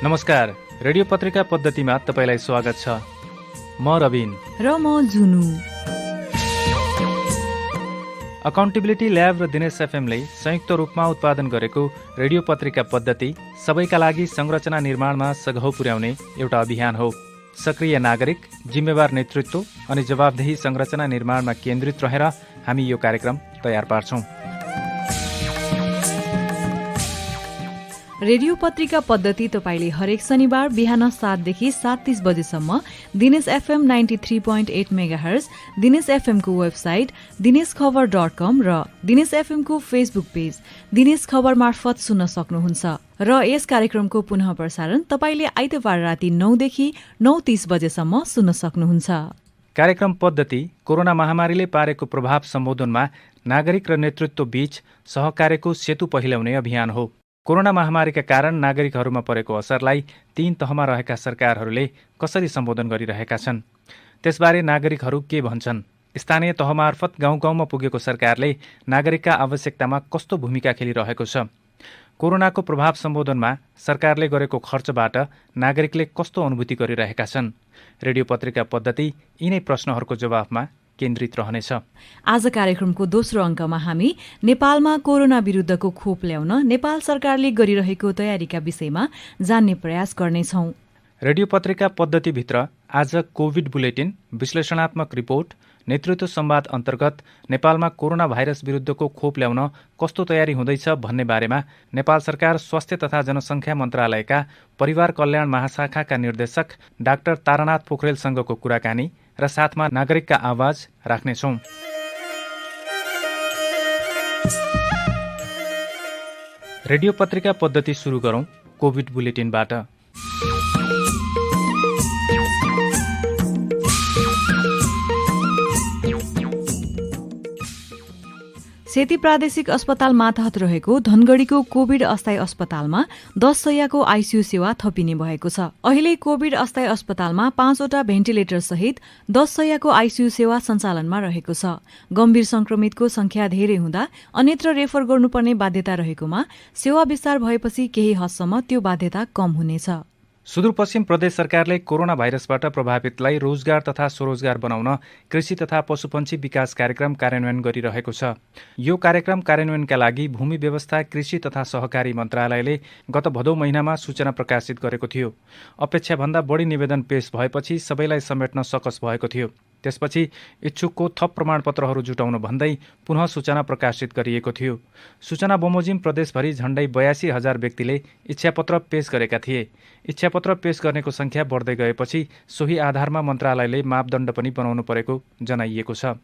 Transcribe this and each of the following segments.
नमस्कार, रेडियो पत्रिका पद्धतिमा तपाईलाई स्वागत छ। म रबिन र म जुनु। अकाउन्टेबिलिटी ल्याब र दिनेश एफएमले संयुक्त रूपमा उत्पादन गरेको रेडियो पत्रिका पद्धति सबैका लागि संरचना निर्माणमा सघाउ पुर्याउने एउटा अभियान हो। सक्रिय नागरिक, जिम्मेवार नेतृत्व अनि जवाबदेही संरचना निर्माणमा केन्द्रित रहेर हामी यो कार्यक्रम तयार पार्छौं। रेडियो पत्रिका पद्धति तपाईले हरेक शनिबार बिहान 7 देखि 7:30 बजेसम्म Dinesh FM 93.8 megahertz, Dinesh FM को वेबसाइट dineshkhabar.com र दिनेश एफएम को फेसबुक पेज दिनेश खबर मार्फत सुन्न सक्नुहुन्छ। र यस कार्यक्रमको पुनः प्रसारण तपाईले आइतबार राति 9 देखि 9:30 बजेसम्म सुन्न सक्नुहुन्छ। कार्यक्रम पद्धति कोरोना महामारीले पारेको प्रभाव सम्बोधनमा नागरिक र नेतृत्व बीच सहकार्यको सेतु पहिल्याउने अभियान हो। कोरोना महामारीका कारण नागरिकहरूमा परेको असरलाई 3 तहमा रहेका सरकारहरूले कसरी सम्बोधन गरिरहेका छन्, त्यसबारे नागरिकहरू के भन्छन्, स्थानीय तह मार्फत गाउँ गाउँमा पुगेको सरकारले नागरिकका आवश्यकतामा कस्तो भूमिका खेलिरहेको छ, कोरोनाको प्रभाव सम्बोधनमा सरकारले गरेको खर्चबाट नागरिकले कस्तो अनुभूति गरिरहेका छन्। रेडियो पत्रिका पद्धति यिनै प्रश्नहरूको जवाफमा केन्द्रित रहनेछ। आज कार्यक्रमको दोस्रो अङ्कमा हामी नेपालमा कोरोना विरुद्धको खोप ल्याउन नेपाल सरकारले गरिरहेको तयारीका विषयमा जान्ने प्रयास गर्नेछौं। रेडियो पत्रिका पद्धतिभित्र आज कोभिड बुलेटिन, विश्लेषणात्मक रिपोर्ट, नेतृत्व संवाद अन्तर्गत नेपालमा कोरोना भाइरस विरुद्धको खोप ल्याउन कस्तो तयारी हुँदैछ भन्ने बारेमा नेपाल सरकार स्वास्थ्य तथा जनसङ्ख्या मन्त्रालयका परिवार कल्याण महाशाखाका निर्देशक डाक्टर तारानाथ पोखरेलसँगको कुराकानी र साथमा नागरिकका आवाज राख्नेछौं। रेडियो पत्रिका पद्धति सुरु गरौं कोभिड बुलेटिनबाट। सेती प्रादेशिक अस्पताल मातहत रहेको धनगढ़ीको कोविड अस्थायी अस्पतालमा 10 शय्याको आइसियू सेवा थपिने भएको छ। अहिले कोविड अस्थायी अस्पतालमा 5 वटा भेन्टिलेटर सहित 10 शय्याको आइसियू सेवा सञ्चालनमा रहेको छ। गम्भीर संक्रमितको संख्या धेरै हुँदा अन्यत्र रेफर गर्नुपर्ने बाध्यता रहेकोमा सेवा विस्तार भएपछि केही हदसम्म त्यो बाध्यता कम हुनेछ। सुदूरपश्चिम प्रदेश सरकारले कोरोना भाइरसबाट प्रभावितलाई रोजगार तथा स्वरोजगार बनाउन कृषि तथा पशुपन्छी विकास कार्यक्रम कार्यान्वयन गरिरहेको छ। यो कार्यक्रम कार्यान्वयनका लागि भूमि व्यवस्था, कृषि तथा सहकारी मन्त्रालयले गत भदौ महिनामा सूचना प्रकाशित गरेको थियो। अपेक्षाभन्दा बढी निवेदन पेश भएपछि सबैलाई समेट्न सकस भएको थियो। त्यसपछि इच्छुकको थप प्रमाणपत्रहरू जुटाउन भन्दै पुनः सूचना प्रकाशित गरिएको थियो। सूचना बमोजिम प्रदेशभरि झण्डै 82,000 व्यक्तिले इच्छापत्र पेश गरेका थिए। इच्छापत्र पेश गर्नेको संख्या बढ्दै गएपछि सोही आधारमा मन्त्रालयले मापदण्ड पनि बनाउनु परेको जनाइएको छ।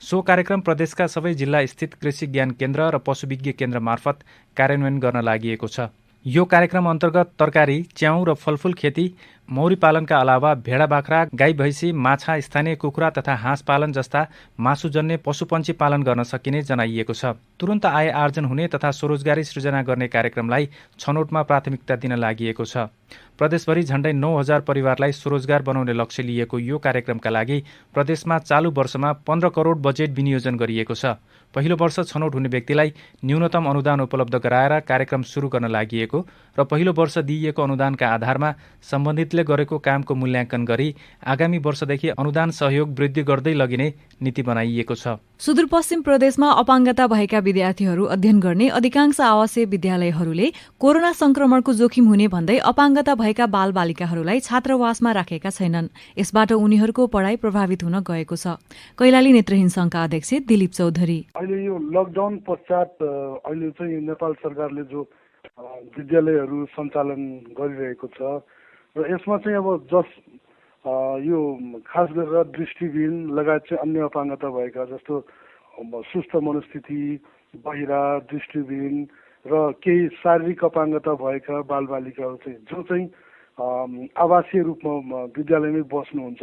सो कार्यक्रम प्रदेशका सबै जिल्ला स्थित कृषि ज्ञान केन्द्र र पशुविज्ञ केन्द्र मार्फत कार्यान्वयन गर्न लागि छ। यो कार्यक्रम अन्तर्गत तरकारी, च्याउ र फलफूल खेती, मौरी पालनका अलावा भेडा बाख्रा, गाई भैँसी, माछा, स्थानीय कुखुरा तथा हाँस पालन जस्ता मासुजन्य पशुपन्छी पालन गर्न सकिने जनाइएको छ। तुरन्त आय आर्जन हुने तथा स्वरोजगारी सृजना गर्ने कार्यक्रमलाई छनौटमा प्राथमिकता दिन लागि छ। प्रदेशभरि झण्डै 9,000 परिवारलाई स्वरोजगार बनाउने लक्ष्य लिएको यो कार्यक्रमका लागि प्रदेशमा चालु वर्षमा 15 करोड बजेट विनियोजन गरिएको छ। पहिलो वर्ष छनौट हुने व्यक्तिलाई न्यूनतम अनुदान उपलब्ध गराएर कार्यक्रम सुरु गर्न लागि र पहिलो वर्ष दिइएको अनुदानका आधारमा सम्बन्धितले गरेको कामको मूल्याङ्कन गरी आगामी वर्षदेखि अनुदान सहयोग वृद्धि गर्दै लगिने नीति बनाइएको छ। सुदूरपश्चिम प्रदेशमा अपाङ्गता भएका विद्यार्थीहरू अध्ययन गर्ने अधिकांश आवासीय विद्यालयहरूले कोरोना संक्रमणको जोखिम हुने भन्दै अपाङ्गता भएका बालबालिकाहरूलाई छात्रावासमा राखेका छैनन्। यसबाट उनीहरूको पढाइ प्रभावित हुन गएको छ। कैलाली नेत्रहीन संघका अध्यक्ष दिलीप चौधरी, अहिले यो लकडाउन पश्चात अहिले चाहिँ नेपाल सरकारले जो विद्यालयहरू सञ्चालन गरिरहेको छ र यसमा चाहिँ अब यो खास गरेर दृष्टिविहीन लगायत चाहिँ अन्य अपाङ्गता भएका जस्तो सुस्त मनस्थिति, बहिरा, दृष्टिविहीन र केही शारीरिक अपाङ्गता भएका बालबालिकाहरू चाहिँ जो चाहिँ आवासीय रूपमा विद्यालयमै बस्नुहुन्छ,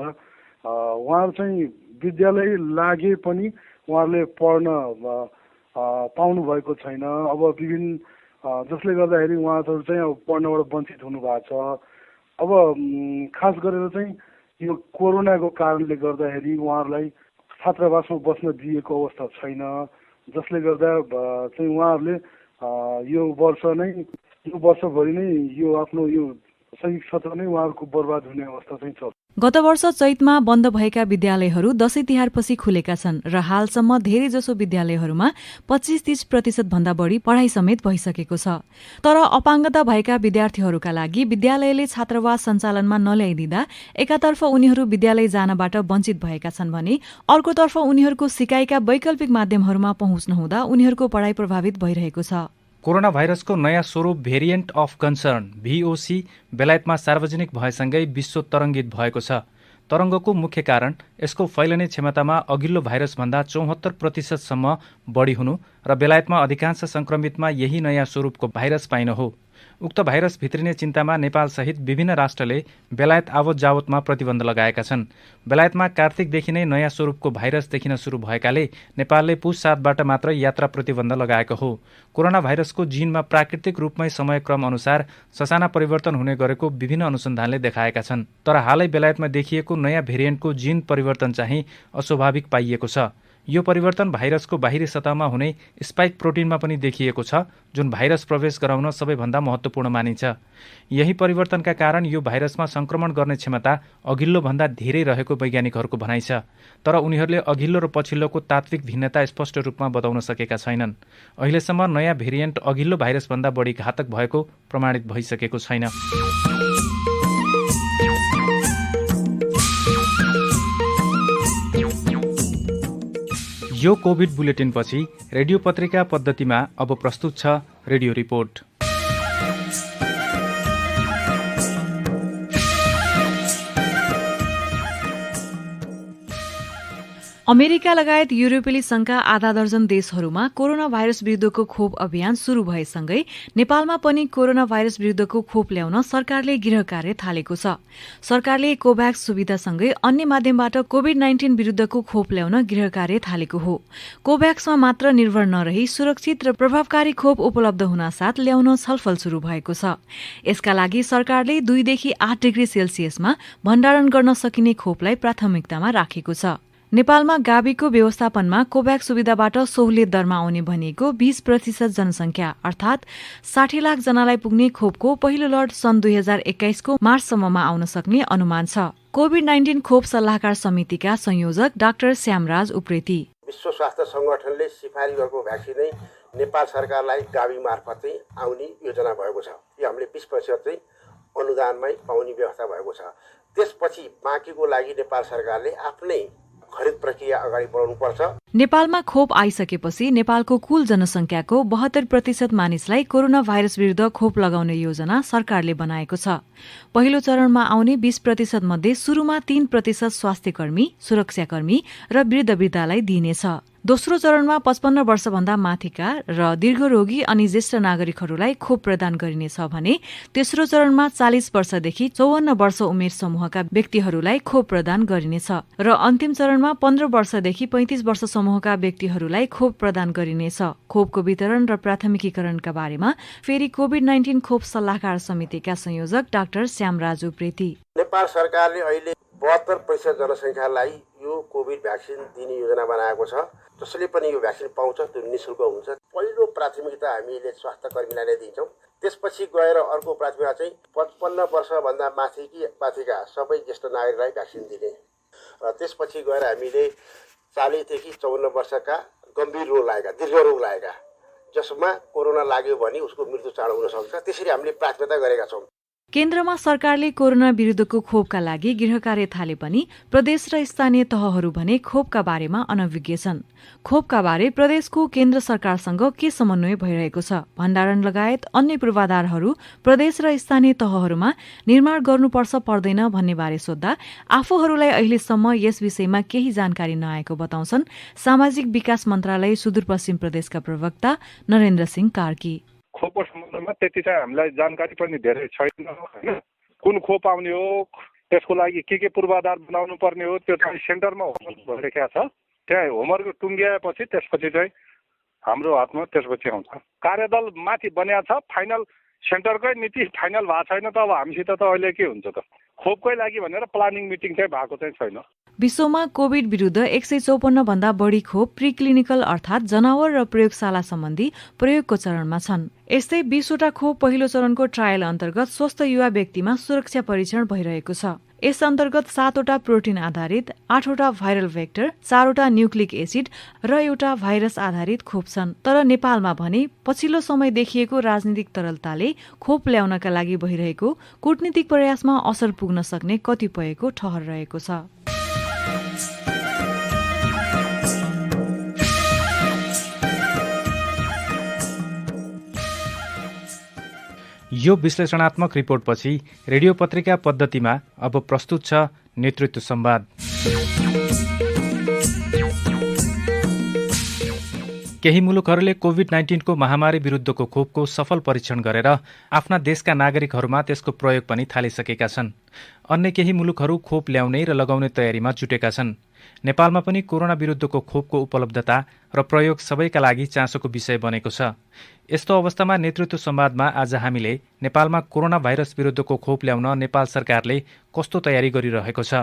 उहाँहरू चाहिँ विद्यालय लागे पनि उहाँहरूले पढ्न पाउनु भएको छैन। अब विभिन्न जसले गर्दाखेरि उहाँहरू चाहिँ अब पढ्नबाट वञ्चित हुनु भएको छ। अब खास गरेर चाहिँ यो कोरोनाको कारणले गर्दाखेरि उहाँहरूलाई छात्रावासमा बस्न दिएको अवस्था छैन, जसले गर्दा चाहिँ उहाँहरूले यो वर्षभरि नै यो आफ्नो यो शैक्षिक क्षेत्र नै उहाँहरूको बर्बाद हुने अवस्था चाहिँ छ। गत वर्ष चैतमा बन्द भएका विद्यालयहरू दशैं तिहारपछि खुलेका छन् र हालसम्म धेरैजसो विद्यालयहरूमा 25-30% भन्दा बढी पढाइ समेत भइसकेको छ। तर अपाङ्गता भएका विद्यार्थीहरूका लागि विद्यालयले छात्रावास सञ्चालनमा नल्याइदिँदा एकातर्फ उनीहरू विद्यालय जानबाट वञ्चित भएका छन् भने अर्कोतर्फ उनीहरूको सिकाइका वैकल्पिक माध्यमहरूमा पहुँच नहुँदा उनीहरूको पढाइ प्रभावित भइरहेको छ। कोरोना भाइरसको नयाँ स्वरूप भेरिएन्ट अफ कन्सर्न VOC बेलायतमा सार्वजनिक भएसँगै विश्व तरङ्गित भएको छ। तरङ्गको मुख्य कारण यसको फैलने क्षमतामा अघिल्लो भाइरसभन्दा 74% बढी हुनु र बेलायतमा अधिकांश संक्रमितमा यही नयाँ स्वरूपको भाइरस पाइन हो। उक्त भाइरस भित्रिने चिन्तामा नेपालसहित विभिन्न राष्ट्रले बेलायत आवत जावतमा प्रतिबन्ध लगाएका छन्। बेलायतमा कार्तिकदेखि नै नयाँ स्वरूपको भाइरस देखिन सुरु भएकाले नेपालले पुस 7बाट मात्र यात्रा प्रतिबन्ध लगाएको हो। कोरोना भाइरसको जीनमा प्राकृतिक रूपमै समयक्रम अनुसार ससाना परिवर्तन हुने गरेको विभिन्न अनुसन्धानले देखाएका छन्। तर हालै बेलायतमा देखिएको नयाँ भेरिएन्टको जीन परिवर्तन चाहिँ अस्वाभाविक पाइएको छ। यो परिवर्तन भाइरसको बाहिरी सतहमा हुने स्पाइक प्रोटिनमा पनि देखिएको छ, जुन भाइरस प्रवेश गराउन सबैभन्दा महत्त्वपूर्ण मानिन्छ। यही परिवर्तनका कारण यो भाइरसमा संक्रमण गर्ने क्षमता अघिल्लो भन्दा धेरै रहेको वैज्ञानिकहरूको भनाइ छ। तर उनीहरूले अघिल्लो र पछिल्लोको तात्विक भिन्नता स्पष्ट रूपमा बताउन सकेका छैनन्। अहिलेसम्म नयाँ भेरिएन्ट अघिल्लो भाइरसभन्दा बढी घातक भएको प्रमाणित भइसकेको छैन। यो कोभिड बुलेटिनपछि रेडियो पत्रिका पद्धतिमा अब प्रस्तुत छ रेडियो रिपोर्ट। अमेरिका लगायत युरोपेली संघका आधा दर्जन देशहरूमा कोरोना भाइरस विरूद्धको खोप अभियान शुरू भएसँगै नेपालमा पनि कोरोना भाइरस विरूद्धको खोप ल्याउन सरकारले गृह कार्य थालेको छ। सरकारले कोभ्याक्स सुविधासँगै अन्य माध्यमबाट कोभिड-19 विरूद्धको खोप ल्याउन गृह कार्य थालेको हो। कोभ्याक्समा मात्र निर्भर नरही सुरक्षित र प्रभावकारी खोप उपलब्ध हुनासाथ ल्याउन छलफल शुरू भएको छ। यसका लागि सरकारले 2 देखि 8 डिग्री सेल्सियसमा भण्डारण गर्न सकिने खोपलाई प्राथमिकतामा राखेको छ। नेपालमा गाविको व्यवस्थापनमा कोभ्याक्स सुविधाबाट सहुलियत दरमा आउने भनिएको 20% जनसंख्या अर्थात 60 लाख जनालाई पुग्ने खोपको पहिलो लट सन् 2021 को मार्चसम्ममा आउन सक्ने अनुमान छ। कोभिड-19 खोप सल्लाहकार समितिका संयोजक डाक्टर श्यामराज उप्रेती, विश्व स्वास्थ्य संगठनले सिफारिस गरेको भ्याक्सिनै नेपाल सरकारलाई गावी मार्फत चाहिँ आउने योजना भएको छ। यो हामीले 20% चाहिँ अनुदानमै पाउने व्यवस्था भएको छ। त्यसपछि बाँकीको लागि नेपाल सरकारले आफ्नै खरिद प्रक्रिया अगाडि बढाउनुपर्छ। नेपालमा खोप आइसकेपछि नेपालको कुल जनसंख्याको 72% मानिसलाई कोरोना भाइरस विरूद्ध खोप लगाउने योजना सरकारले बनाएको छ। पहिलो चरणमा आउने 20% मध्ये सुरुमा 3% स्वास्थ्यकर्मी, सुरक्षाकर्मी र वृद्धवृद्धालाई दिइनेछ। दोस्रो चरणमा 55 वर्षभन्दा माथिका र दीर्घरोगी अनि ज्येष्ठ नागरिकहरूलाई खोप प्रदान गरिनेछ भने तेस्रो चरणमा 40 वर्षदेखि 54 वर्ष उमेर समूहका व्यक्तिहरूलाई खोप प्रदान गरिनेछ र अन्तिम चरणमा 15 वर्षदेखि 35 वर्ष समूहका व्यक्तिहरूलाई खोप प्रदान गरिनेछ। खोपको वितरण र प्राथमिकीकरणका बारेमा फेरि कोभिड-19 खोप सल्लाहकार समितिका संयोजक डाक्टर श्यामराज उप्रेती, नेपाल सरकारले अहिले 72% जनसंख्यालाई यो कोभिड भ्याक्सिन दिने योजना बनाएको छ। जसले पनि यो भ्याक्सिन पाउँछ त्यो निःशुल्क हुन्छ। पहिलो प्राथमिकता हामीले स्वास्थ्य कर्मीलाई नै दिन्छौँ। त्यसपछि गएर अर्को प्राथमिकता चाहिँ 55 वर्षभन्दा माथिका सबै ज्येष्ठ नागरिकलाई भ्याक्सिन दिने र त्यसपछि गएर हामीले 40 देखि 54 वर्षका गम्भीर रोग लागेका, दीर्घ रोग लागेका, जसमा कोरोना लाग्यो भने उसको मृत्यु चाँडो हुन सक्छ, त्यसरी हामीले प्राथमिकता गरेका छौँ। केन्द्रमा सरकारले कोरोना विरूद्धको खोपका लागि गृह कार्य थाले पनि प्रदेश र स्थानीय तहहरू भने खोपका बारेमा अनभिज्ञ छन्। खोपका बारे प्रदेशको केन्द्र सरकारसँग के समन्वय भइरहेको छ, भण्डारण लगायत अन्य पूर्वाधारहरू प्रदेश र स्थानीय तहहरूमा निर्माण गर्नुपर्छ पर्दैन भन्ने बारे सोध्दा आफूहरूलाई अहिलेसम्म यस विषयमा केही जानकारी नआएको बताउँछन् सामाजिक विकास मन्त्रालय सुदूरपश्चिम प्रदेशका प्रवक्ता नरेन्द्र सिंह कार्की। खोपको सम्बन्धमा त्यति चाहिँ हामीलाई जानकारी पनि धेरै छैन हैन। कुन खोप आउने हो, त्यसको लागि के पूर्वाधार बनाउनु पर्ने हो, त्यो चाहिँ सेन्टरमा होमवर्क भइरहेको छ। त्यहाँ होमवर्क टुङ्गिएपछि त्यसपछि चाहिँ हाम्रो हातमा त्यसपछि आउँछ। कार्यदल माथि बनिएको छ, फाइनल सेन्टरकै नीति फाइनल भएको छैन त अब हामीसित त अहिले के हुन्छ त। खोपकै लागि भनेर प्लानिङ मिटिङ चाहिँ भएको चाहिँ छैन। विश्वमा कोभिड विरुद्ध 154 भन्दा बढी खोप प्रिक्लिनिकल अर्थात् जनावर र प्रयोगशाला सम्बन्धी प्रयोगको चरणमा छन्। यस्तै 20वटा खोप पहिलो चरणको ट्रायल अन्तर्गत स्वस्थ युवा व्यक्तिमा सुरक्षा परीक्षण भइरहेको छ। यस अन्तर्गत 7वटा प्रोटिन आधारित, 8वटा भाइरल भेक्टर, 4वटा न्युक्लिक एसिड र एउटा भाइरस आधारित खोप छन्। तर नेपालमा भने पछिल्लो समय देखिएको राजनीतिक तरलताले खोप ल्याउनका लागि भइरहेको कूटनीतिक प्रयासमा असर पुग्न सक्ने कतिपयको ठहर रहेको छ। यो विश्लेषणात्मक रिपोर्टपछि रेडियो पत्रिका पद्धतिमा अब प्रस्तुत छ नेतृत्व संवाद। केही मुलुकहरूले कोभिड-19 को महामारी विरुद्धको खोपको सफल परीक्षण गरेर आफ्ना देशका नागरिकहरूमा त्यसको प्रयोग पनि थालिसकेका छन्। अन्य केही मुलुकहरू खोप ल्याउने र लगाउने तयारीमा जुटेका छन्। नेपालमा पनि कोरोना विरुद्धको खोपको उपलब्धता र प्रयोग सबैका लागि चासोको विषय बनेको छ। यस्तो अवस्थामा नेतृत्व संवादमा आज हामीले नेपालमा कोरोना भाइरस विरुद्धको खोप ल्याउन नेपाल सरकारले कस्तो तयारी गरिरहेको छ,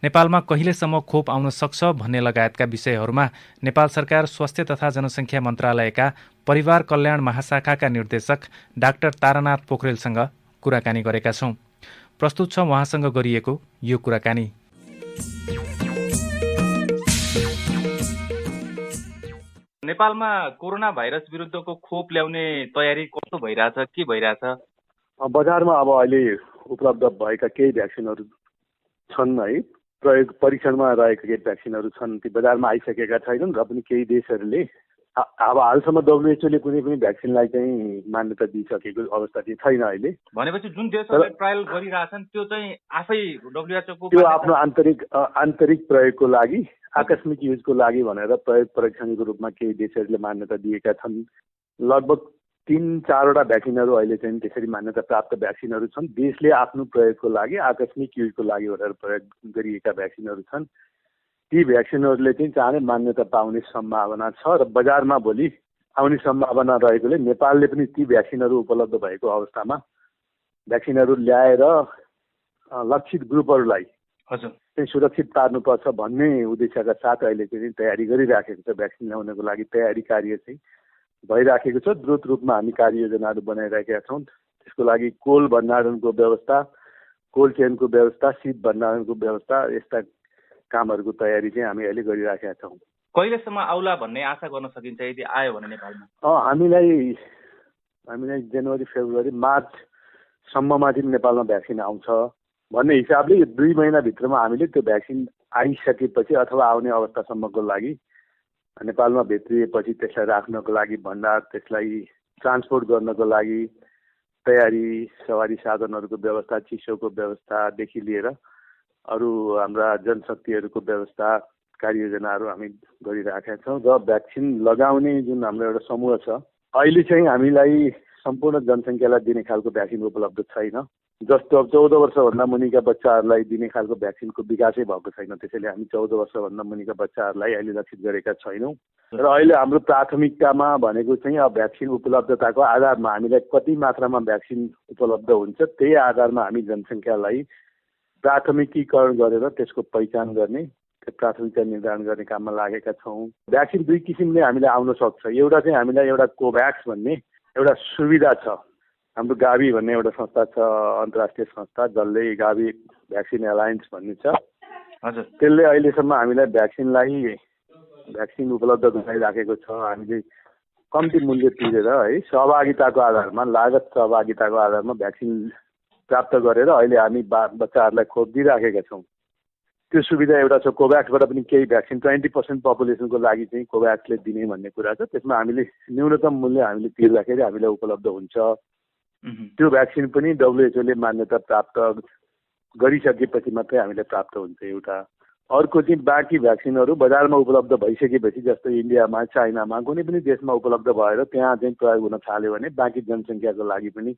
नेपालमा कहिलेसम्म खोप आउन सक्छ भन्ने लगायतका विषयहरूमा नेपाल सरकार स्वास्थ्य तथा जनसङ्ख्या मन्त्रालयका परिवार कल्याण महाशाखाका निर्देशक डाक्टर तारानाथ पोखरेलसँग कुराकानी गरेका छौं। प्रस्तुत छ उहाँसँग गरिएको यो कुराकानी। नेपालमा कोरोना भाइरस विरुद्धको खोप ल्याउने तयारी कस्तो भइरहेछ, के भइरहेछ? बजारमा अब अहिले उपलब्ध भएका केही भ्याक्सिनहरू छन् है, प्रयोग परीक्षणमा रहेका केही भ्याक्सिनहरू छन्, ती बजारमा आइसकेका छैनन् र पनि केही देशहरूले अब हालसम्म डब्ल्युएचओले कुनै पनि भ्याक्सिनलाई चाहिँ मान्यता दिइसकेको अवस्था चाहिँ छैन अहिले। भनेपछि जुन देशहरूले ट्रायल गरिरहेछन् त्यो चाहिँ आफै डब्ल्युएचओको त्यो आफ्नो आन्तरिक प्रयोगको लागि, आकस्मिक युजको लागि भनेर प्रयोग परीक्षणको रूपमा केही देशहरूले मान्यता दिएका छन्। लगभग 3-4वटा भ्याक्सिनहरू अहिले चाहिँ त्यसरी मान्यता प्राप्त भ्याक्सिनहरू छन्। देशले आफ्नो प्रयोगको लागि, आकस्मिक युजको लागि भनेर प्रयोग गरिएका भ्याक्सिनहरू छन्। ती भ्याक्सिनहरूले चाहिँ चाँडै मान्यता पाउने सम्भावना छ र बजारमा भोलि आउने सम्भावना रहेकोले नेपालले पनि ती भ्याक्सिनहरू उपलब्ध भएको अवस्थामा भ्याक्सिनहरू ल्याएर लक्षित ग्रुपहरूलाई चाहिँ सुरक्षित पार्नुपर्छ भन्ने उद्देश्यका साथ अहिले चाहिँ तयारी गरिराखेको छ। भ्याक्सिन ल्याउनको लागि तयारी कार्य चाहिँ भइराखेको छ। द्रुत रूपमा हामी कार्ययोजनाहरू बनाइराखेका छौँ। त्यसको लागि कोल्ड भण्डारणको व्यवस्था, कोल्ड चेनको व्यवस्था, शीत भण्डारणको व्यवस्था, यस्ता कामहरूको तयारी चाहिँ हामी अहिले गरिराखेका छौँ। कहिलेसम्म आउला भन्ने आशा गर्न सकिन्छ यदि आयो भने नेपालमा? हामीलाई जनवरी, फेब्रुअरी, मार्चसम्ममा चाहिँ नेपालमा भ्याक्सिन आउँछ भन्ने हिसाबले यो 2 महिनाभित्रमा हामीले त्यो भ्याक्सिन आइसकेपछि अथवा आउने अवस्थासम्मको लागि नेपालमा भित्रिएपछि त्यसलाई राख्नको लागि भण्डार, त्यसलाई ट्रान्सपोर्ट गर्नको लागि तयारी, सवारी साधनहरूको व्यवस्था, चिसोको व्यवस्थादेखि लिएर अरू हाम्रा जनशक्तिहरूको व्यवस्था, कार्ययोजनाहरू हामी गरिराखेका छौँ। र भ्याक्सिन लगाउने जुन हाम्रो एउटा समूह छ, अहिले चाहिँ हामीलाई सम्पूर्ण जनसङ्ख्यालाई दिने खालको भ्याक्सिन उपलब्ध छैन। जस्तो अब 14 वर्षभन्दा मुनिका बच्चाहरूलाई दिने खालको भ्याक्सिनको विकासै भएको छैन। त्यसैले हामी 14 वर्षभन्दा मुनिका बच्चाहरूलाई अहिले लक्षित गरेका छैनौँ। र अहिले हाम्रो प्राथमिकतामा भनेको चाहिँ अब भ्याक्सिन उपलब्धताको आधारमा हामीलाई कति मात्रामा भ्याक्सिन उपलब्ध हुन्छ त्यही आधारमा हामी जनसङ्ख्यालाई प्राथमिकीकरण गरेर त्यसको पहिचान गर्ने, प्राथमिकता निर्धारण गर्ने काममा लागेका छौँ। भ्याक्सिन 2 किसिमले हामीलाई आउन सक्छ। एउटा चाहिँ हामीलाई एउटा कोभ्याक्स भन्ने एउटा सुविधा छ। हाम्रो गाभी भन्ने एउटा संस्था छ, अन्तर्राष्ट्रिय संस्था, जसले गाभी भ्याक्सिन एलायन्स भन्ने छ। हजुर, त्यसले अहिलेसम्म हामीलाई भ्याक्सिन उपलब्ध गराइराखेको छ। हामीले कम्ती मूल्य तिरेर है, सहभागिताको आधारमा, लागत सहभागिताको आधारमा भ्याक्सिन प्राप्त गरेर अहिले हामी बच्चाहरूलाई खोप दिइराखेका छौँ। त्यो सुविधा एउटा छ। कोभ्याक्सबाट पनि केही भ्याक्सिन 20% पपुलेसनको लागि चाहिँ कोभ्याक्सले दिने भन्ने कुरा छ। त्यसमा हामीले न्यूनतम मूल्य हामीले तिर्दाखेरि हामीलाई उपलब्ध हुन्छ। त्यो भ्याक्सिन पनि डब्ल्युएचओले मान्यता प्राप्त गरिसकेपछि मात्रै हामीलाई प्राप्त हुन्छ एउटा। अर्को चाहिँ बाँकी भ्याक्सिनहरू बजारमा उपलब्ध भइसकेपछि, जस्तो इन्डियामा, चाइनामा, कुनै पनि देशमा उपलब्ध भएर त्यहाँ चाहिँ प्रयोग हुन थाल्यो भने बाँकी जनसङ्ख्याको लागि पनि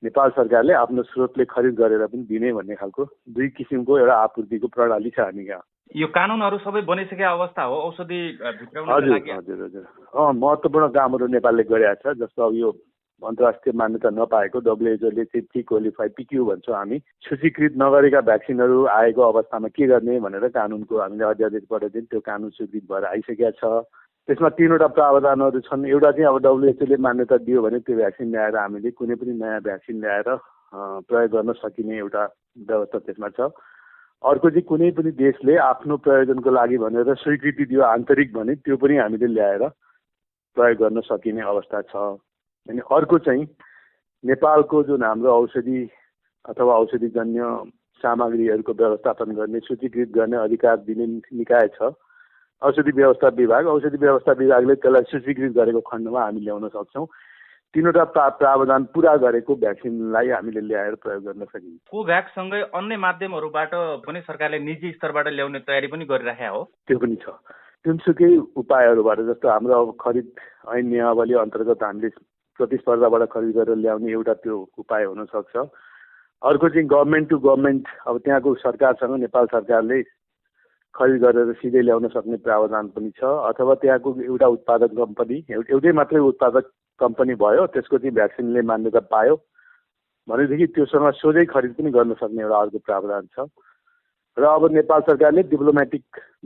नेपाल सरकारले आफ्नो स्रोतले खरिद गरेर पनि दिने भन्ने खालको 2 किसिमको एउटा आपूर्तिको प्रणाली छ हामी कहाँ। यो कानुनहरू सबै बनिसकेको अवस्था हो औषधि भित्राउनको लागि? हजुर। महत्त्वपूर्ण कामहरू नेपालले गरेका छ। जस्तो अब यो अन्तर्राष्ट्रिय मान्यता नपाएको डब्लुएचओले चाहिँ प्री क्वालिफाई पिक्यू भन्छौँ हामी सूचीकृत नगरेका भ्याक्सिनहरू आएको अवस्थामा के गर्ने भनेर कानुनको हामीले अध्यादेशबाट चाहिँ त्यो कानुन स्वीकृत भएर आइसकेका छ। त्यसमा 3वटा प्रावधानहरू छन्। एउटा चाहिँ अब डब्लुएचओले मान्यता दियो भने त्यो भ्याक्सिन ल्याएर हामीले कुनै पनि नयाँ भ्याक्सिन ल्याएर प्रयोग गर्न सकिने एउटा व्यवस्था त्यसमा छ। अर्को चाहिँ कुनै पनि देशले आफ्नो प्रयोजनको लागि भनेर स्वीकृति दियो आन्तरिक भने त्यो पनि हामीले ल्याएर प्रयोग गर्न सकिने अवस्था छ। अनि अर्को चाहिँ नेपालको जुन हाम्रो औषधि अथवा औषधिजन्य सामग्रीहरूको व्यवस्थापन गर्ने सूचीकृत गर्ने अधिकार दिने निकाय छ औषधि व्यवस्था विभाग। औषधि व्यवस्था विभागले त्यसलाई सूचीकृत गरेको खण्डमा हामी ल्याउन सक्छौँ। 3वटा प्रावधान पुरा गरेको भ्याक्सिनलाई हामीले ल्याएर प्रयोग गर्न सकिन्छ। कोभ्याक्ससँगै अन्य माध्यमहरूबाट पनि सरकारले निजी स्तरबाट ल्याउने तयारी पनि गरिराखेको हो। त्यो पनि छ। जुनसुकै उपायहरूबाट जस्तो हाम्रो अब खरिद ऐन नियमावली अन्तर्गत हामीले प्रतिस्पर्धाबाट खरिद गरेर ल्याउने एउटा त्यो उपाय हुनसक्छ। अर्को चाहिँ गभर्मेन्ट टु गभर्मेन्ट, अब त्यहाँको सरकारसँग नेपाल सरकारले खरिद गरेर सिधै ल्याउन सक्ने प्रावधान पनि छ। अथवा त्यहाँको एउटा उत्पादक कम्पनी एउटै मात्रै उत्पादक कम्पनी भयो त्यसको चाहिँ भ्याक्सिनले मान्यता पायो भनेदेखि त्योसँग सोझै खरिद पनि गर्न सक्ने एउटा अर्को प्रावधान छ। र अब नेपाल सरकारले डिप्लोमेटिक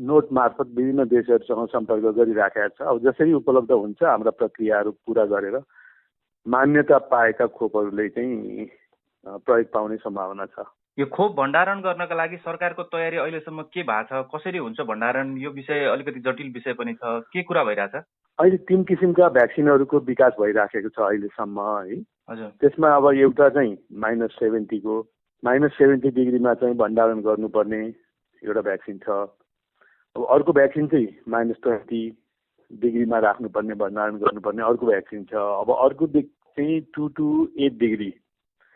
नोट मार्फत विभिन्न देशहरूसँग सम्पर्क गरिराखेका छ। अब जसरी उपलब्ध हुन्छ हाम्रा प्रक्रियाहरू पुरा गरेर मान्यता पाएका खोपहरूले चाहिँ प्रयोग पाउने सम्भावना छ। यो खोप भण्डारण गर्नका लागि सरकारको तयारी अहिलेसम्म के भएको छ? कसरी हुन्छ भण्डारण? यो विषय अलिकति जटिल विषय पनि छ। के कुरा भइरहेछ? अहिले 3 किसिमका भ्याक्सिनहरूको विकास भइराखेको छ अहिलेसम्म है। हजुर। त्यसमा अब एउटा चाहिँ -70 को -70 डिग्रीमा चाहिँ भण्डारण गर्नुपर्ने एउटा भ्याक्सिन छ। अब अर्को भ्याक्सिन चाहिँ -20 डिग्रीमा राख्नुपर्ने भण्डारण गर्नुपर्ने अर्को भ्याक्सिन छ। अब अर्को चाहिँ 2 to 8 डिग्री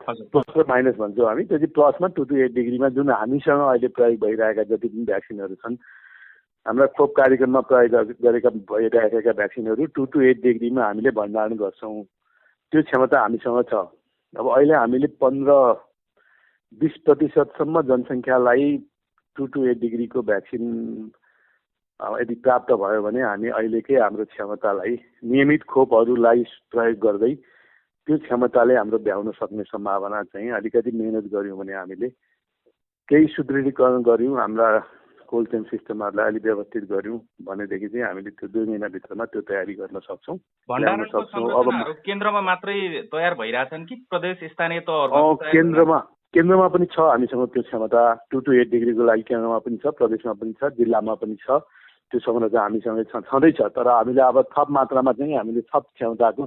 प्लस र माइनस भन्छौँ हामी। त्यो चाहिँ प्लसमा 2 to 8 डिग्रीमा जुन हामीसँग अहिले प्रयोग भइरहेका जति पनि भ्याक्सिनहरू छन् हाम्रा खोप कार्यक्रममा प्रयोग गरेका भइरहेका भ्याक्सिनहरू 2 to 8 डिग्रीमा हामीले भण्डारण गर्छौँ। त्यो क्षमता हामीसँग छ। अब अहिले हामीले 15-20% जनसङ्ख्यालाई 2 to 8 डिग्रीको भ्याक्सिन यदि प्राप्त भयो भने हामी अहिलेकै हाम्रो क्षमतालाई नियमित खोपहरूलाई प्रयोग गर्दै त्यो क्षमताले हाम्रो भ्याउन सक्ने सम्भावना चाहिँ अलिकति मेहनत गऱ्यौँ भने हामीले केही सुदृढीकरण गऱ्यौँ हाम्रा कोल्ड चेन सिस्टमहरूलाई अलिक व्यवस्थित गऱ्यौँ भनेदेखि चाहिँ हामीले त्यो 2 महिनाभित्रमा त्यो तयारी गर्न सक्छौँ। भण्डारणको संरचनाहरू केन्द्रमा मात्रै तयार भइरहेछन् कि प्रदेश स्थानीय तहहरूमा? केन्द्रमा पनि छ हामीसँग त्यो क्षमता। 2 to 8 डिग्रीको लागि केन्द्रमा पनि छ, प्रदेशमा पनि छ, जिल्लामा पनि छ। त्यो संरचना हामीसँगै छँदैछ। तर हामीले अब थप मात्रामा चाहिँ हामीले थप क्षमताको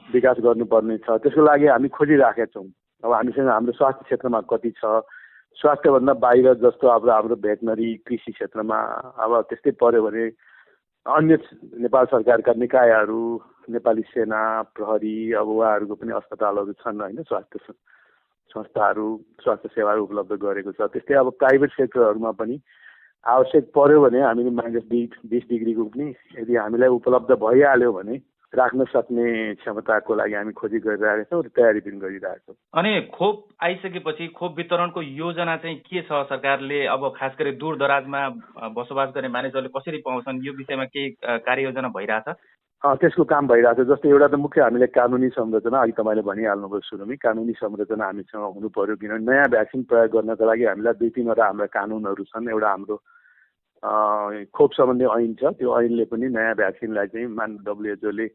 विकास गर्नुपर्ने छ। त्यसको लागि हामी खोजिराखेका छौँ। अब हामीसँग हाम्रो स्वास्थ्य क्षेत्रमा कति छ, स्वास्थ्यभन्दा बाहिर जस्तो अब हाम्रो भेटनरी कृषि क्षेत्रमा अब त्यस्तै पर्यो भने अन्य नेपाल सरकारका निकायहरू, नेपाली सेना, प्रहरी, अब उहाँहरूको पनि अस्पतालहरू छन् होइन, स्वास्थ्य संस्थाहरू, स्वास्थ्य सेवाहरू उपलब्ध गरेको छ। त्यस्तै अब प्राइभेट सेक्टरहरूमा पनि आवश्यक पर्यो भने हामीले -20 डिग्रीको पनि यदि हामीलाई उपलब्ध भइहाल्यो भने राख्न सक्ने क्षमताको लागि हामी खोजी गरिरहेका छौँ र तयारी पनि गरिरहेका छौँ। अनि खोप आइसकेपछि खोप वितरणको योजना चाहिँ के छ? सरकारले अब खास गरी दूर दराजमा बसोबास गर्ने मानिसहरूले कसरी पाउँछन् यो विषयमा केही कार्ययोजना भइरहेछ? त्यसको काम भइरहेछ। जस्तो एउटा त मुख्य हामीले कानुनी संरचना अघि तपाईँले भनिहाल्नुभयो सुरुमै, कानुनी संरचना हामीसँग हुनु पर्यो। किनभने नयाँ भ्याक्सिन प्रयोग गर्नका लागि हामीलाई 2-3वटा हाम्रा कानुनहरू छन्। एउटा हाम्रो खोप सम्बन्धी ऐन छ। त्यो ऐनले पनि नयाँ भ्याक्सिनलाई चाहिँ डब्लुएचओले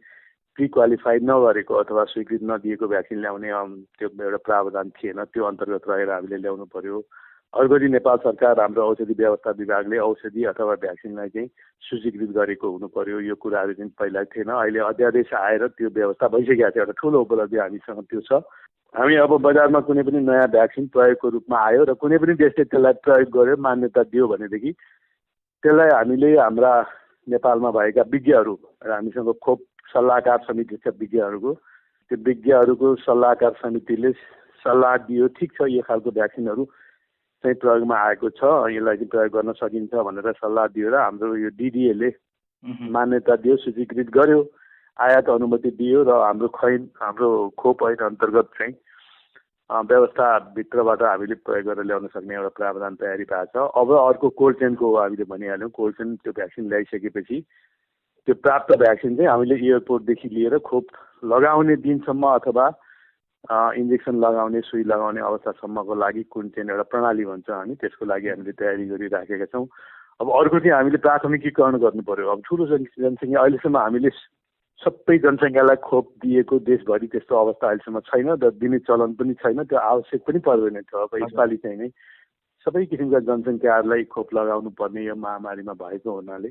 प्री क्वालिफाइड नगरेको अथवा स्वीकृत नदिएको भ्याक्सिन ल्याउने त्यो एउटा प्रावधान थिएन। त्यो अन्तर्गत रहेर हामीले ल्याउनु पर्यो। अर्को चाहिँ नेपाल सरकार हाम्रो औषधि व्यवस्था विभागले औषधि अथवा भ्याक्सिनलाई चाहिँ सूचीकृत गरेको हुनु पर्यो। यो कुराहरू चाहिँ पहिला थिएन। अहिले अध्यादेश आएर त्यो व्यवस्था भइसकेको छ। एउटा ठुलो उपलब्धि हामीसँग त्यो छ। हामी अब बजारमा कुनै पनि नयाँ भ्याक्सिन प्रयोगको रूपमा आयो र कुनै पनि देशले त्यसलाई प्रयोग गर्यो, मान्यता दियो भनेदेखि त्यसलाई हामीले हाम्रा नेपालमा भएका विज्ञहरू र हामीसँग खोप सल्लाहकार समिति छ विज्ञहरूको, त्यो विज्ञहरूको सल्लाहकार समितिले सल्लाह दियो ठिक छ यो खालको भ्याक्सिनहरू चाहिँ प्रयोगमा आएको छ, यसलाई चाहिँ प्रयोग गर्न सकिन्छ भनेर सल्लाह दियो र हाम्रो यो डिडिएले मान्यता दियो, सूचीकृत गर्यो, आयात अनुमति दियो र हाम्रो खोप ऐन अन्तर्गत चाहिँ व्यवस्थाभित्रबाट हामीले प्रयोग गरेर ल्याउन सक्ने एउटा प्रावधान तयारी भएको छ। अब अर्को कोल्ड चेनको हामीले भनिहाल्यौँ। कोल्ड चेन त्यो भ्याक्सिन ल्याइसकेपछि त्यो प्राप्त भ्याक्सिन चाहिँ हामीले एयरपोर्टदेखि लिएर खोप लगाउने दिनसम्म अथवा इन्जेक्सन लगाउने सुई लगाउने अवस्थासम्मको लागि कुन चाहिँ एउटा प्रणाली भन्छ हामी त्यसको लागि हामीले तयारी गरिराखेका छौँ। अब अर्को चाहिँ हामीले प्राथमिकीकरण गर्नु पर्यो। अब ठुलो जनसङ्ख्या अहिलेसम्म हामीले सबै जनसङ्ख्यालाई खोप दिएको देशभरि त्यस्तो अवस्था अहिलेसम्म छैन र दिने चलन पनि छैन, त्यो आवश्यक पनि पर्दैन थियो। अब यसपालि चाहिँ नै सबै किसिमका जनसङ्ख्याहरूलाई खोप लगाउनु पर्ने यो महामारीमा भएको हुनाले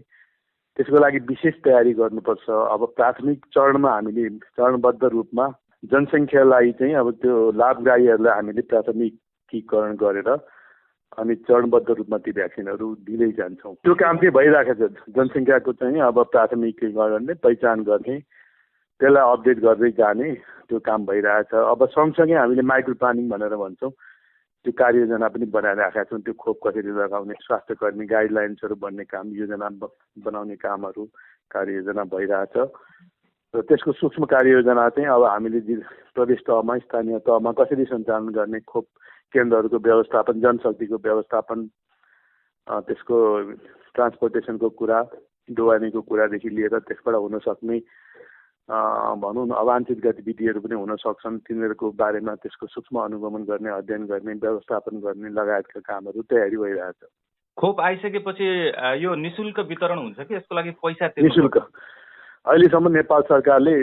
त्यसको लागि विशेष तयारी गर्नुपर्छ। अब प्राथमिक चरणमा हामीले चरणबद्ध रूपमा जनसङ्ख्यालाई चाहिँ अब त्यो लाभग्राहीहरूलाई हामीले प्राथमिकीकरण गरेर अनि चरणबद्ध रूपमा ती भ्याक्सिनहरू दिँदै जान्छौँ। त्यो काम चाहिँ भइरहेको छ। जनसङ्ख्याको चाहिँ अब प्राथमिकीकरणले पहिचान गर्ने, त्यसलाई अपडेट गर्दै जाने त्यो काम भइरहेछ। अब सँगसँगै हामीले माइक्रो प्लानिङ भनेर भन्छौँ, त्यो कार्ययोजना पनि बनाइराखेका छौँ। त्यो खोप कसरी लगाउने, स्वास्थ्यकर्मी गाइडलाइन्सहरू बन्ने काम, योजना बनाउने कामहरू कार्ययोजना भइरहेछ र त्यसको सूक्ष्म कार्ययोजना चाहिँ अब हामीले प्रदेश तहमा स्थानीय तहमा कसरी सञ्चालन गर्ने, खोप केन्द्रहरूको व्यवस्थापन, जनशक्तिको व्यवस्थापन, त्यसको ट्रान्सपोर्टेसनको कुरा, ढुवानीको कुरादेखि लिएर त्यसबाट हुन सक्ने भनौँ न अवाञ्छित गतिविधिहरू पनि हुन सक्छन्, तिनीहरूको बारेमा त्यसको सूक्ष्म अनुगमन गर्ने, अध्ययन गर्ने, व्यवस्थापन गर्ने लगायतका कामहरू तयारी भइरहेछ। खोप आइसकेपछि यो निशुल्क वितरण हुन्छ कि यसको लागि पैसा निशुल्क? अहिलेसम्म नेपाल सरकारले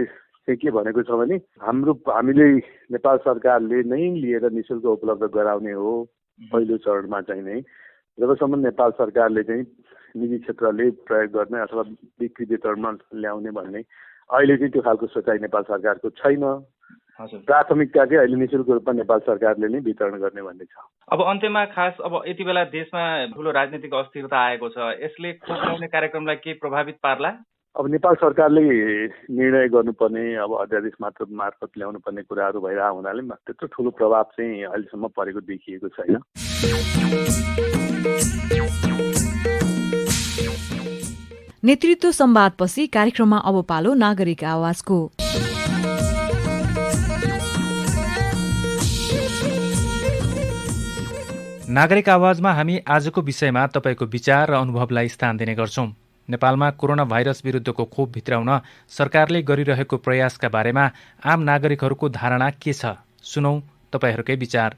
चाहिँ के भनेको छ भने हामीले नेपाल सरकारले नै लिएर निशुल्क उपलब्ध गराउने हो। पहिलो चरणमा चाहिँ नै जबसम्म नेपाल सरकारले चाहिँ निजी क्षेत्रले प्रयोग गर्ने अथवा बिक्री वितरणमा ल्याउने भन्ने अहिले चाहिँ त्यो खालको सोचाइ नेपाल सरकारको छैन। प्राथमिकता चाहिँ अहिले निशुल्क रूपमा नेपाल सरकारले नै वितरण गर्ने भन्ने छ। अब अन्त्यमा खास अब यति बेला देशमा ठुलो राजनीतिक अस्थिरता आएको छ, यसले खोप लगाउने कार्यक्रमलाई के प्रभावित पार्ला? अब नेपाल सरकारले निर्णय गर्नुपर्ने, अब अध्यादेश मार्फत ल्याउनु पर्ने कुराहरू भइरहेको हुनाले त्यत्रो ठुलो प्रभाव चाहिँ अहिलेसम्म परेको देखिएको छैन। नेतृत्व संवादपछि कार्यक्रममा अब पालो नागरिक आवाजको। नागरिक आवाजमा हामी आजको विषयमा तपाईँको विचार र अनुभवलाई स्थान दिने गर्छौं। नेपालमा कोरोना भाइरस विरुद्धको खोप भित्राउन सरकारले गरिरहेको प्रयासका बारेमा आम नागरिकहरूको धारणा के छ? सुनौ तपाईँहरूकै विचार।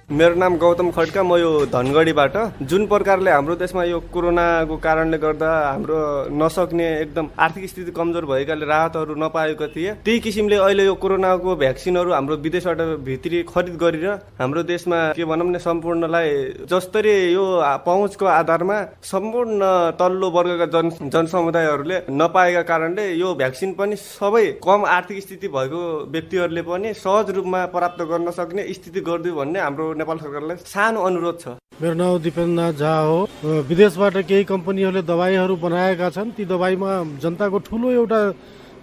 मेरो नाम गौतम खड्का, म यो धनगढीबाट। जुन प्रकारले हाम्रो देशमा यो कोरोनाको कारणले गर्दा हाम्रो नसक्ने एकदम आर्थिक स्थिति कमजोर भएकाले राहतहरू नपाएको थिए, त्यही किसिमले अहिले यो कोरोनाको भ्याक्सिनहरू हाम्रो विदेशबाट भित्री खरिद गरेर हाम्रो देशमा के भनौँ न सम्पूर्णलाई जसरी यो पहुँचको आधारमा सम्पूर्ण तल्लो वर्गका जनसमुदायहरूले नपाएका कारणले यो भ्याक्सिन पनि सबै कम आर्थिक स्थिति भएको व्यक्तिहरूले पनि सहज रूपमा प्राप्त गर्न सक्ने स्थिति गरिदियो भन्ने हाम्रो नेपाल सरकारलाई सानो अनुरोध छ। मेरो नाम दिपेन्द्र झा हो। विदेशबाट केही कम्पनीहरूले दबाईहरू बनाएका छन्। ती दबाईमा जनताको ठुलो एउटा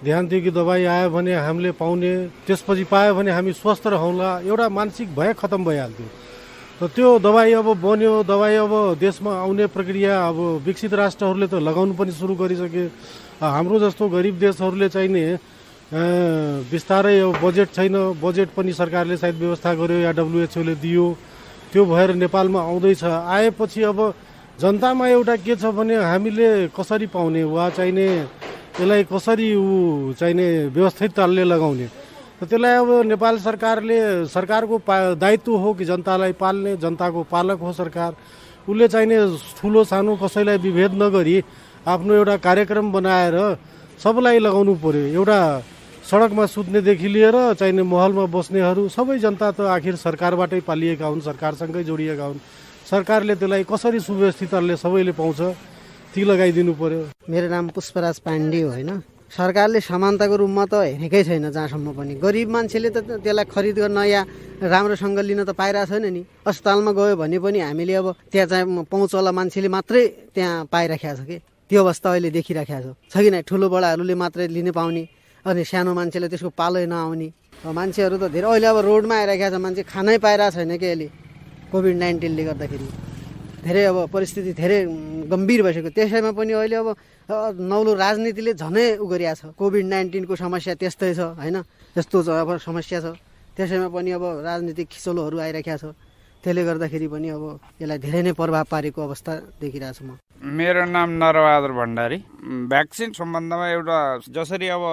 ध्यान थियो कि दबाई आयो भने हामीले पाउने, त्यसपछि पायो भने हामी स्वस्थ रहौँला, एउटा मानसिक भय खतम भइहाल्थ्यो। त त्यो दबाई अब बन्यो, दबाई अब देशमा आउने प्रक्रिया अब विकसित राष्ट्रहरूले त लगाउनु पनि सुरु गरिसके। हाम्रो जस्तो गरिब देशहरूले चाहिँ नि बिस्तारै अब बजेट छैन, बजेट पनि सरकारले सायद व्यवस्था गर्यो या WHO ले दियो, त्यो भएर नेपालमा आउँदैछ। आएपछि अब जनतामा एउटा के छ भने हामीले कसरी पाउने वा चाहिने त्यसलाई कसरी चाहिने व्यवस्थित तालले लगाउने, त्यसलाई अब नेपाल सरकारले, सरकारको दायित्व हो कि जनतालाई पाल्ने, जनताको पालक हो सरकार। उसले चाहिने ठुलो सानो कसैलाई विभेद नगरी आफ्नो एउटा कार्यक्रम बनाएर सबलाई लगाउनु पर्यो। एउटा सडकमा सुत्नेदेखि लिएर चाहिने महलमा बस्नेहरू सबै जनता त आखिर सरकारबाटै पालिएका हुन्, सरकारसँगै जोडिएका हुन्। सरकारले त्यसलाई कसरी सुव्यवस्थितले सबैले पाउँछ ती लगाइदिनु पर्यो। मेरो नाम पुष्पराज पाण्डे हो। होइन, सरकारले समानताको रूपमा त हेरेकै छैन जहाँसम्म पनि। गरिब मान्छेले त त्यसलाई खरिद गर्न या राम्रोसँग लिन त पाइरहेको छैन नि। अस्पतालमा गयो भने पनि हामीले अब त्यहाँ चाहिँ पहुँचवाला मान्छेले मात्रै त्यहाँ पाइराखेको छ कि त्यो अवस्था अहिले देखिराखेको छ कि नै। ठुलो बडाहरूले मात्रै लिन पाउने अनि सानो मान्छेले त्यसको पालै नआउने मान्छेहरू त धेरै अहिले अब रोडमा आइराखेको छ। मान्छे खानै पाइरहेको छैन कि अहिले कोभिड-19ले गर्दाखेरि धेरै अब परिस्थिति धेरै गम्भीर भइसक्यो। त्यसैमा पनि अहिले अब नौलो राजनीतिले झनै गरिएको छ। कोभिड-19को समस्या त्यस्तै छ होइन, यस्तो अब समस्या छ। त्यसैमा पनि अब राजनीतिक खिचलोहरू आइराखेको छ। त्यसले गर्दाखेरि पनि अब यसलाई धेरै नै प्रभाव पारेको अवस्था देखिरहेको छु म। मेरो नाम नरबहादुर भण्डारी, भ्याक्सिन सम्बन्धमा एउटा जसरी अब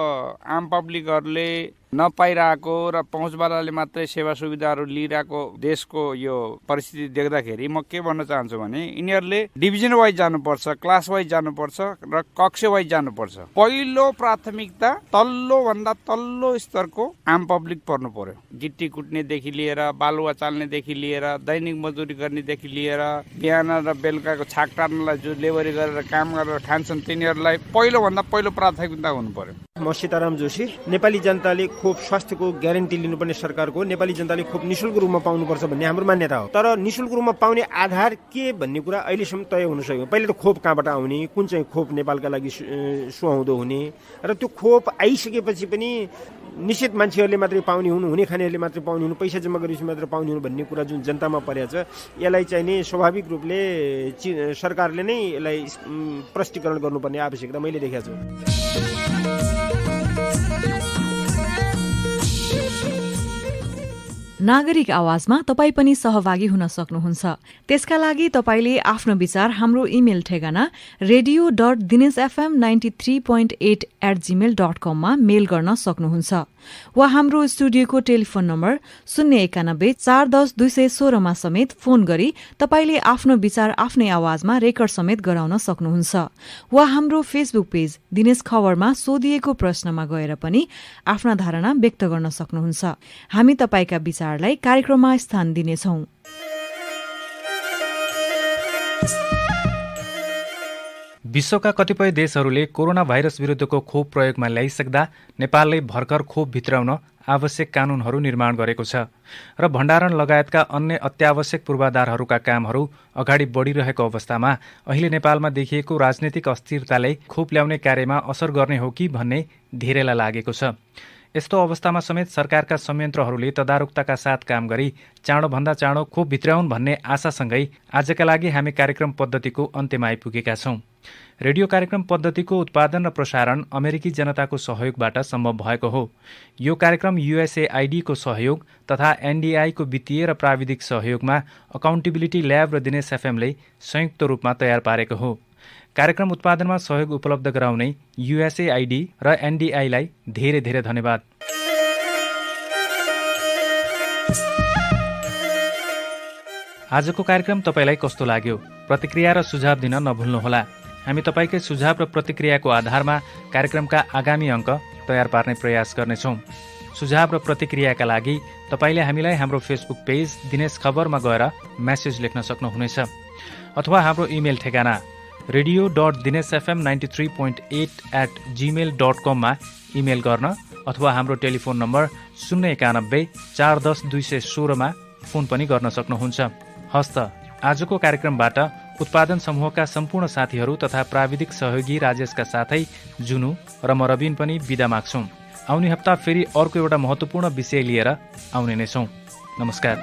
आम पब्लिकहरूले नपाइरहेको र पहुँचवालाले मात्रै सेवा सुविधाहरू लिइरहेको देशको यो परिस्थिति देख्दाखेरि म के भन्न चाहन्छु भने यिनीहरूले डिभिजन वाइज जानुपर्छ, क्लास वाइज जानुपर्छ र कक्ष वाइज जानुपर्छ। पहिलो प्राथमिकता तल्लो भन्दा तल्लो स्तरको आम पब्लिक पर्नु पर्यो। गिट्टी कुट्नेदेखि लिएर बालुवा चाल्नेदेखि लिएर दैनिक मजदुरी गर्नेदेखि लिएर बिहान र बेलुकाको छाक टार्नलाई जो लेबरी गरेर काम गरेर खान्छन् तिनीहरूलाई पहिलोभन्दा पहिलो प्राथमिकता हुनु पर्यो। म सीताराम जोशी। नेपाली जनताले खोप स्वास्थ्यको ग्यारेन्टी लिनुपर्ने सरकारको, नेपाली जनताले खोप निशुल्क रूपमा पाउनुपर्छ भन्ने हाम्रो मान्यता हो। तर निशुल्क रूपमा पाउने आधार के भन्ने कुरा अहिलेसम्म तय हुन सक्यो। पहिले त खोप कहाँबाट आउने, कुन चाहिँ खोप नेपालका लागि सुहाउँदो हुने, र त्यो खोप आइसकेपछि पनि निश्चित मान्छेहरूले मात्रै पाउने हुनु, हुने खानेहरूले मात्रै पाउने हुनु, पैसा जम्मा गरेपछि मात्र पाउने हुनु भन्ने कुरा जुन जनतामा परेको छ, यसलाई चाहिँ नि स्वाभाविक रूपले सरकारले नै यसलाई प्रष्टीकरण गर्नुपर्ने आवश्यकता मैले देखेको छु। नागरिक आवाजमा तपाईँ पनि सहभागी हुन सक्नुहुन्छ। त्यसका लागि तपाईँले आफ्नो विचार हाम्रो इमेल ठेगाना radio.dinesfm93.8@gmail.com मा मेल गर्न सक्नुहुन्छ वा हाम्रो स्टुडियोको टेलिफोन नम्बर 091-410-216 मा समेत फोन गरी तपाईँले आफ्नो विचार आफ्नै आवाजमा रेकर्ड समेत गराउन सक्नुहुन्छ वा हाम्रो फेसबुक पेज दिनेश खबरमा सोधिएको प्रश्नमा गएर पनि आफ्ना धारणा व्यक्त गर्न सक्नुहुन्छ। हामी तपाईँका विचारलाई कार्यक्रममा स्थान दिनेछौं। विश्वका कतिपय देशहरूले कोरोना भाइरस विरुद्धको खोप प्रयोगमा ल्याइसक्दा नेपालले भर्खर खोप भित्राउन आवश्यक कानूनहरू निर्माण गरेको छ र भण्डारण लगायतका अन्य अत्यावश्यक पूर्वाधारहरूका कामहरू अगाडि बढिरहेको अवस्थामा अहिले नेपालमा देखिएको राजनीतिक अस्थिरताले खोप ल्याउने कार्यमा असर गर्ने हो कि भन्ने धेरैलाई लागेको छ। यस्तो अवस्थामा समेत सरकारका संयन्त्रहरूले तदारुकताका साथ काम गरी चाँडोभन्दा चाँडो खोप भित्राउन् भन्ने आशासँगै आजका लागि हामी कार्यक्रम पद्धतिको अन्त्यमा आइपुगेका छौं। रेडियो कार्यक्रम पद्धतिको उत्पादन र प्रसारण अमेरिकी जनताको सहयोगबाट सम्भव भएको हो। यो कार्यक्रम USAID को सहयोग तथा NDI को वित्तीय र प्राविधिक सहयोगमा अकाउन्टेबिलिटी ल्याब र दिनेश एफएमले संयुक्त रूपमा तयार पारेको हो। कार्यक्रम उत्पादनमा सहयोग उपलब्ध गराउने USAID र NDI लाई धेरै धेरै धन्यवाद। आजको कार्यक्रम तपाईलाई कस्तो लाग्यो? प्रतिक्रिया र सुझाव दिन नभुल्नुहोला। हामी तपाईकै सुझाव र प्रतिक्रियाको आधारमा कार्यक्रमका आगामी अङ्क तयार पार्ने प्रयास गर्नेछौँ। सुझाव र प्रतिक्रियाका लागि तपाईले हामीलाई हाम्रो फेसबुक पेज दिनेश खबरमा गएर मेसेज लेख्न सक्नुहुनेछ अथवा हाम्रो इमेल ठेगाना radio.dinesfm93.8@gmail.com मा इमेल गर्न अथवा हाम्रो टेलिफोन नम्बर 091-410-216 मा फोन पनि गर्न सक्नुहुन्छ। हस्त आजको कार्यक्रमबाट उत्पादन समूहका सम्पूर्ण साथीहरू तथा प्राविधिक सहयोगी राजेशका साथै जुनु र म रबिन पनि बिदा माग्छौं। आउने हप्ता फेरि अर्को एउटा महत्त्वपूर्ण विषय लिएर आउने नै छौं। नमस्कार।